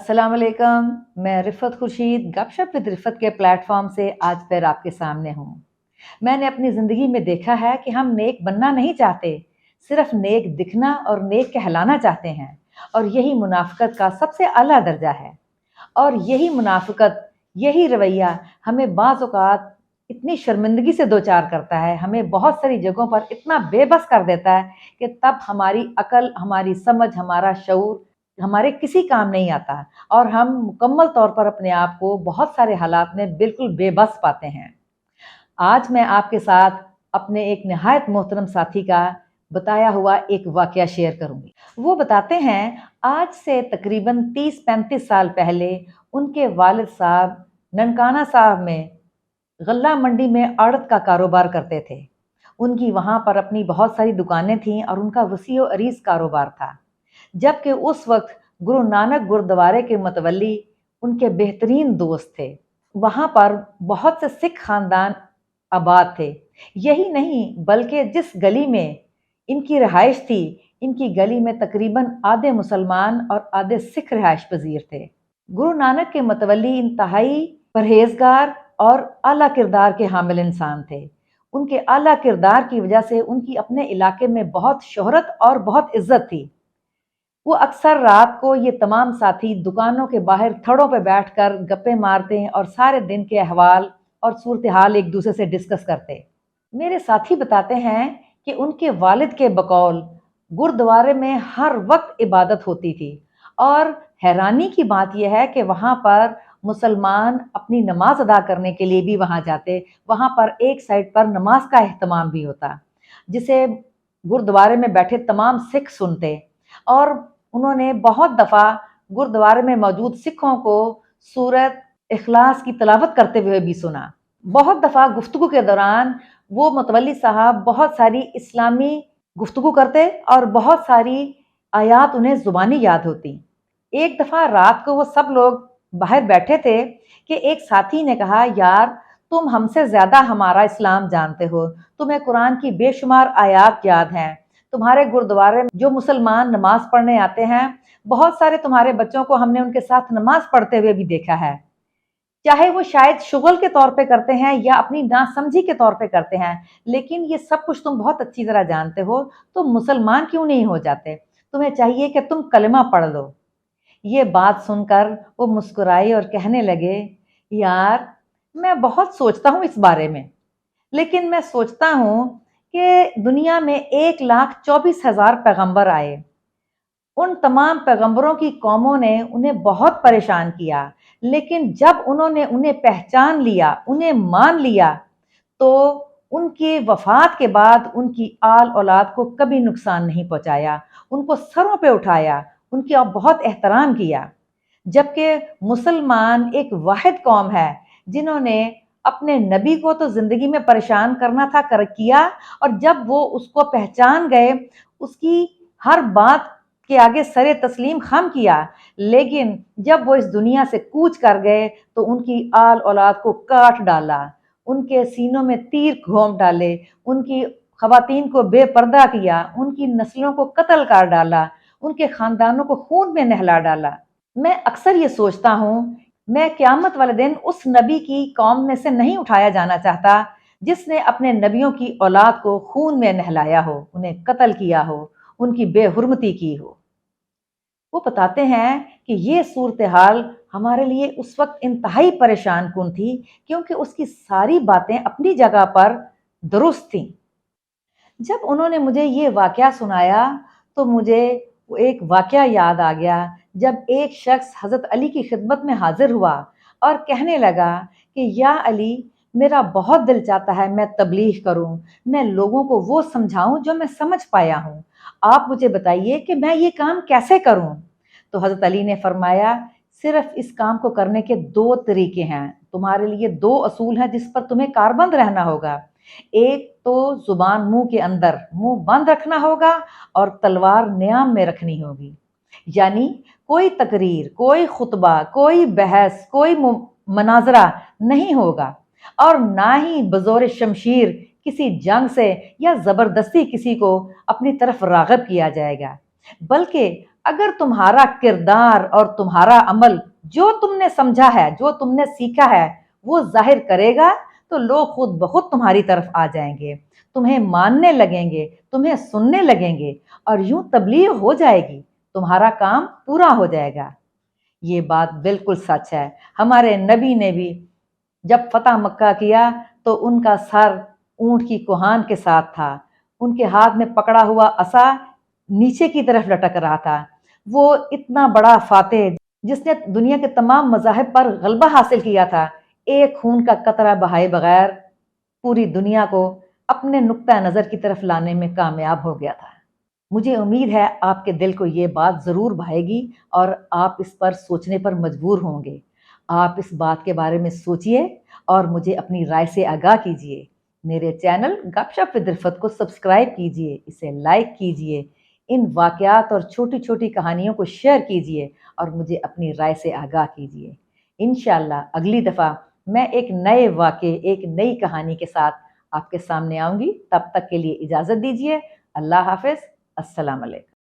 अस्सलाम वालेकुम। मैं रिफ़त खुर्शीद गपशप विद रिफ़त के प्लेटफॉर्म से आज फिर आपके सामने हूँ। मैंने अपनी ज़िंदगी में देखा है कि हम नेक बनना नहीं चाहते, सिर्फ नेक दिखना और नेक कहलाना चाहते हैं, और यही मुनाफ़िक़त का सबसे आला दर्जा है। और यही मुनाफ़िक़त, यही रवैया हमें बाज़ औक़ात इतनी शर्मिंदगी से दो चार करता है, हमें बहुत सारी जगहों पर इतना बेबस कर देता है कि तब हमारी अकल, हमारी समझ, हमारा शऊर हमारे किसी काम नहीं आता, और हम मुकम्मल तौर पर अपने आप को बहुत सारे हालात में बिल्कुल बेबस पाते हैं। आज मैं आपके साथ अपने एक निहायत मोहतरम साथी का बताया हुआ एक वाक़या शेयर करूँगी। वो बताते हैं, आज से तकरीबन 30-35 साल पहले उनके वालिद साहब ननकाना साहब में गल्ला मंडी में आड़त का कारोबार करते थे। उनकी वहाँ पर अपनी बहुत सारी दुकानें थीं और उनका वसीअ अरीज़ कारोबार था। जबकि उस वक़्त गुरु नानक गुरुद्वारे के मतवल्ली उनके बेहतरीन दोस्त थे। वहाँ पर बहुत से सिख ख़ानदान आबाद थे। यही नहीं, बल्कि जिस गली में इनकी रिहाइश थी, इनकी गली में तकरीबन आधे मुसलमान और आधे सिख रिहाइश पज़ीर थे। गुरु नानक के मतवल्ली इंतहाई परहेज़गार और आला किरदार के हामिल इंसान थे। उनके आला किरदार की वजह से उनकी अपने इलाके में बहुत शोहरत और बहुत इज़्ज़त थी। वो अक्सर रात को ये तमाम साथी दुकानों के बाहर थड़ों पे बैठकर गप्पे मारते हैं और सारे दिन के अहवाल और सूरत हाल एक दूसरे से डिस्कस करते। मेरे साथी बताते हैं कि उनके वालिद के बकौल गुरुद्वारे में हर वक्त इबादत होती थी, और हैरानी की बात यह है कि वहाँ पर मुसलमान अपनी नमाज अदा करने के लिए भी वहाँ जाते। वहाँ पर एक साइड पर नमाज का एहतमाम भी होता, जिसे गुरुद्वारे में बैठे तमाम सिख सुनते। और उन्होंने बहुत दफ़ा गुरुद्वारे में मौजूद सिखों को सूरत इखलास की तिलावत करते हुए भी सुना। बहुत दफ़ा गुफ्तगू के दौरान वो मुतवल्ली साहब बहुत सारी इस्लामी गुफ्तगू करते और बहुत सारी आयात उन्हें ज़ुबानी याद होती। एक दफ़ा रात को वो सब लोग बाहर बैठे थे कि एक साथी ने कहा, यार तुम हमसे ज़्यादा हमारा इस्लाम जानते हो, तुम्हें कुरान की बेशुमार आयात याद हैं, तुम्हारे गुरुद्वारे में जो मुसलमान नमाज पढ़ने आते हैं, बहुत सारे तुम्हारे बच्चों को हमने उनके साथ नमाज पढ़ते हुए भी देखा है। चाहे वो शायद शुगल के तौर पे करते हैं या अपनी नासमझी के तौर पे करते हैं, लेकिन ये सब कुछ तुम बहुत अच्छी तरह जानते हो, तो मुसलमान क्यों नहीं हो जाते? तुम्हें चाहिए कि तुम कलमा पढ़ लो। ये बात सुनकर वो मुस्कुराए और कहने लगे, यार मैं बहुत सोचता हूँ इस बारे में, लेकिन मैं सोचता हूँ कि दुनिया में 1,24,000 पैगंबर आए। उन तमाम पैगंबरों की कौमों ने उन्हें बहुत परेशान किया, लेकिन जब उन्होंने उन्हें पहचान लिया, उन्हें मान लिया, तो उनकी वफात के बाद उनकी आल औलाद को कभी नुकसान नहीं पहुंचाया, उनको सरों पे उठाया, उनकी बहुत एहतराम किया। जबकि मुसलमान एक वाहिद कौम है जिन्होंने अपने नबी को तो जिंदगी में परेशान करना था, कर किया, और जब वो उसको पहचान गए, उसकी हर बात के आगे सरे तस्लीम खम किया, लेकिन जब वो इस दुनिया से कूच कर गए तो उनकी आल औलाद को काट डाला, उनके सीनों में तीर घोंप डाले, उनकी खवातीन को बेपर्दा किया, उनकी नस्लों को कत्ल कर डाला, उनके खानदानों को खून में नहला डाला। मैं अक्सर ये सोचता हूँ, मैं क़यामत वाले दिन उस नबी की कौम में से नहीं उठाया जाना चाहता जिसने अपने नबियों की औलाद को खून में नहलाया हो, उन्हें कत्ल किया हो, उनकी बेहुरमती की हो। वो बताते हैं कि ये सूरत हाल हमारे लिए उस वक्त इंतहाई परेशान कुन थी, क्योंकि उसकी सारी बातें अपनी जगह पर दुरुस्त थीं। जब उन्होंने मुझे ये वाक़या सुनाया, तो मुझे वो एक वाक़या याद आ गया, जब एक शख्स हज़रत अली की खिदमत में हाज़िर हुआ और कहने लगा कि या अली, मेरा बहुत दिल चाहता है मैं तबलीग करूं, मैं लोगों को वो समझाऊं जो मैं समझ पाया हूं। आप मुझे बताइए कि मैं ये काम कैसे करूं? तो हज़रत अली ने फरमाया, सिर्फ इस काम को करने के दो तरीके हैं, तुम्हारे लिए दो असूल हैं जिस पर तुम्हें कारबंद रहना होगा। एक तो जुबान मुंह के अंदर, मुंह बंद रखना होगा, और तलवार न्याम में रखनी होगी। यानी कोई तकरीर, कोई खुतबा, कोई बहस, कोई मनाजरा नहीं होगा, और ना ही बज़ोर शमशीर किसी जंग से या ज़बरदस्ती किसी को अपनी तरफ राग़िब किया जाएगा, बल्कि اگر تمہارا کردار اور تمہارا عمل جو تم نے سمجھا ہے، جو تم نے سیکھا ہے، وہ ظاہر کرے گا تو لوگ خود بخود تمہاری طرف آ جائیں گے، تمہیں ماننے لگیں گے، تمہیں سننے لگیں گے، اور یوں تبلیغ ہو جائے گی، تمہارا کام پورا ہو جائے گا۔ یہ بات بالکل سچ ہے۔ ہمارے نبی نے بھی جب فتح مکہ کیا تو ان کا سر اونٹ کی کوہان کے ساتھ تھا، ان کے ہاتھ میں پکڑا ہوا عصا نیچے کی طرف لٹک رہا تھا۔ وہ اتنا بڑا فاتح جس نے دنیا کے تمام مذاہب پر غلبہ حاصل کیا تھا، ایک خون کا قطرہ بہائے بغیر پوری دنیا کو اپنے نقطہ نظر کی طرف لانے میں کامیاب ہو گیا تھا۔ مجھے امید ہے آپ کے دل کو یہ بات ضرور بھائے گی اور آپ اس پر سوچنے پر مجبور ہوں گے۔ آپ اس بات کے بارے میں سوچئے اور مجھے اپنی رائے سے آگاہ کیجئے۔ میرے چینل گپ شپ ود رفت کو سبسکرائب کیجئے، اسے لائک کیجئے، ان واقعات اور چھوٹی چھوٹی کہانیوں کو شیئر کیجئے اور مجھے اپنی رائے سے آگاہ کیجئے۔ انشاءاللہ اگلی دفعہ میں ایک نئے واقعے، ایک نئی کہانی کے ساتھ آپ کے سامنے آؤں گی۔ تب تک کے لیے اجازت دیجئے۔ اللہ حافظ۔ السلام علیکم۔